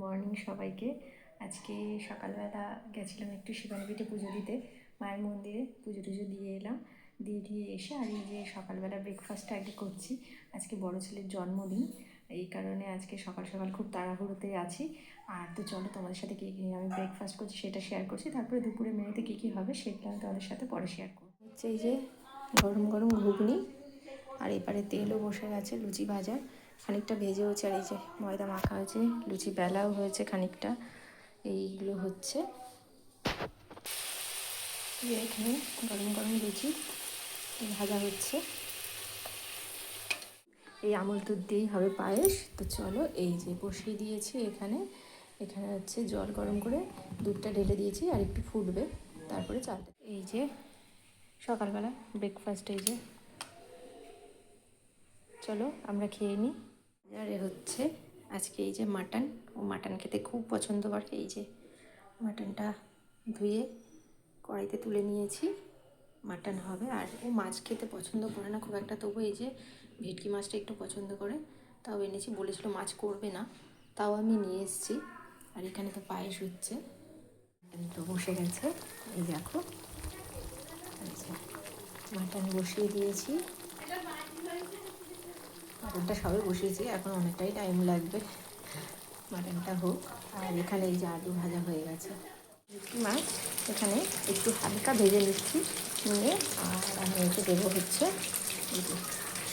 Morning সবাইকে। আজকে সকালবেলা গেছিলাম একটু শিবানীপীঠে পুজো দিতে, মায়ের মন্দিরে পুজো টুজো দিয়ে এলাম। দিয়ে এসে আর এই যে সকালবেলা ব্রেকফাস্টটা আগে করছি। আজকে বড় ছেলের জন্মদিন, এই কারণে আজকে সকাল সকাল খুব তাড়াহুড়োতে আছি। আর তো চলো তোমাদের সাথে কী কী আমি ব্রেকফাস্ট করছি সেটা শেয়ার করছি, তারপরে দুপুরে মেনুতে কী কী হবে সেটা আমি তোমাদের সাথে পরে শেয়ার করবো। হচ্ছে এই যে গরম গরম ঘুগনি, আর এপারে তেলও বসে গেছে লুচি ভাজার, খানিকটা ভেজে হচ্ছে। আর এই যে ময়দা মাখা হয়েছে, লুচি বেলাও হয়েছে খানিকটা। এইগুলো হচ্ছে এখানে গরম গরম লুচি ভাজা হচ্ছে। এই আমুল দুধ দিয়েই হবে পায়েস। তো চলো এই যে বসিয়ে দিয়েছি এখানে। এখানে হচ্ছে জল গরম করে দুধটা ঢেলে দিয়েছি, আর একটু ফুটবে তারপরে চালটা। এই যে সকালবেলা ব্রেকফাস্ট, এই যে চলো আমরা খেয়ে নিই। আর হচ্ছে আজকে এই যে মাটন, ও মাটন খেতে খুব পছন্দ করে। এই যে মাটনটা ধুয়ে কড়াইতে তুলে নিয়েছি, মাটন হবে। আর ও মাছ খেতে পছন্দ করে না খুব একটা, তবু এই যে ভেটকি মাছটা একটু পছন্দ করে, তাও এনেছি। বলেছিল মাছ করবে না, তাও আমি নিয়ে এসেছি। আর এখানে তো পায়েস হচ্ছে, তো বসে গেছে। এই দেখো, আচ্ছা মাটন বসিয়ে দিয়েছি। মাটনটা সবে বসিয়েছি, এখন অনেকটাই টাইম লাগবে, মাটনটা হোক। আর এখানে এই যে আলু ভাজা হয়ে গেছে। ভেটকি মাছ এখানে একটু হালকা ভেজে নিচ্ছি, নিয়ে আর আমি এতে দেবো হচ্ছে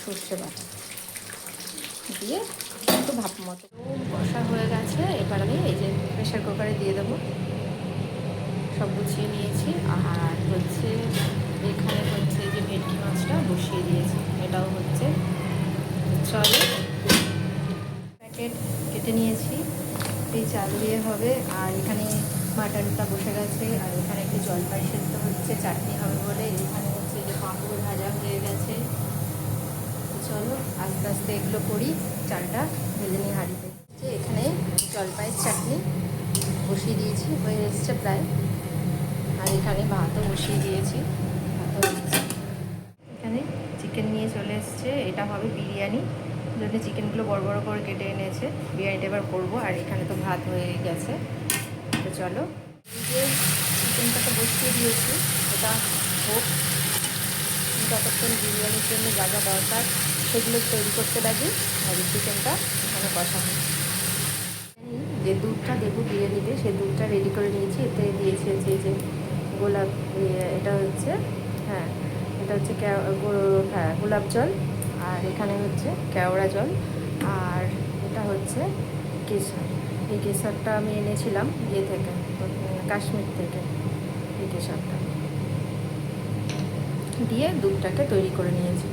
সর্ষে বাটা দিয়ে একটু ভাপ মতো কষা হয়ে গেছে। এবার আমি এই যে প্রেশার কুকারে দিয়ে দেবো। সব গুছিয়ে নিয়েছি। আর হচ্ছে এখানে হচ্ছে যে ভেটকি মাছটা বসিয়ে দিয়েছি, এটাও হচ্ছে। চলো, প্যাকেট কেটে নিয়েছি, এই চাল দিয়ে হবে। আর এখানে মাটনটা বসে গেছে, আর এখানে একটু জলপাই সেদ্ধ হচ্ছে, চাটনি হবে বলে। এখানে হচ্ছে যে পাঁপড় ভাজা হয়ে গেছে। চলো আস্তে আস্তে এগুলো করি, চালটা ঢেলে নিয়ে হাঁড়িতে। যে এখানে জলপাইয়ের চাটনি বসিয়ে দিয়েছি, হয়ে এসছে প্রায়। আর এখানে ভাতও বসিয়ে দিয়েছি, ভাতও হচ্ছে। এখানে চিকেন নিয়ে চলে এসছে, এটা হবে বিরিয়ানি, জন্য চিকেনগুলো বড় বড় করে কেটে এনেছে। বিরিয়ানিটা এবার করবো। আর এখানে তো ভাত হয়ে গেছে। তো চলো, এই যে চিকেনটা তো বসিয়ে দিয়েছি, এটা হোক। যতক্ষণ বিরিয়ানির জন্য যা যা দরকার সেগুলো তৈরি করতে লাগে। আর চিকেনটা এখানে কষা হয়। যে দুধটা দেবো বিরিয়ানিতে, সে দুধটা রেডি করে নিয়েছি। এতে দিয়েছি হচ্ছে যে গোলাপ, এটা হচ্ছে, হ্যাঁ এটা হচ্ছে হ্যাঁ গোলাপ জল। আর এখানে হচ্ছে কেওড়া জল। আর এটা হচ্ছে কেশর। এই কেশরটা আমি এনেছিলাম থেকে, কাশ্মীর থেকে। এই কেশরটা দিয়ে দুধটাকে তৈরি করে নিয়েছি।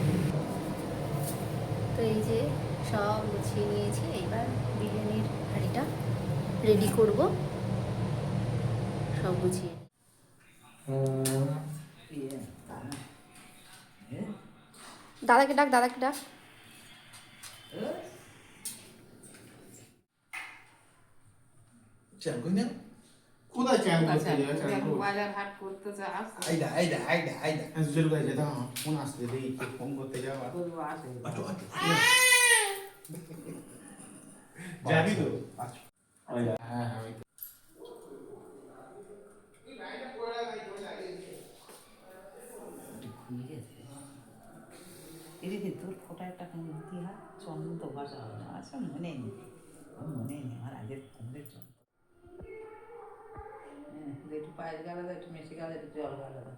তো এই যে সব গুছিয়ে নিয়েছি, এইবার বিরিয়ানির হাঁড়িটা রেডি করব। সব গুছিয়ে দাদাকে ডাক, দাদাকে ডাক। কোথায় চ্যাং করতে যাবে? চ্যাং করতে বাজার হাট করতে যা আসছে। আইডা জেল গাইছে দাও ফোন আসছে দেই কে ফোন করতে যাওয়া বলবো আসে আটো আটো যাবি তো আইডা হ্যাঁ হ্যাঁ ওই এই লাইনটা পড়ে গেছে পড়ে লাগিয়েছে খুলে গেছে এদিকে তোর ফটো একটা কেন দিতি হ্যাঁ চন্দন তো ভাষা হবে না আচ্ছা মনে নেই আমার আগের কোমরের চন্দন একটু পায়ের গালা দাও একটু মেশি গালা একটু জল গালা দাও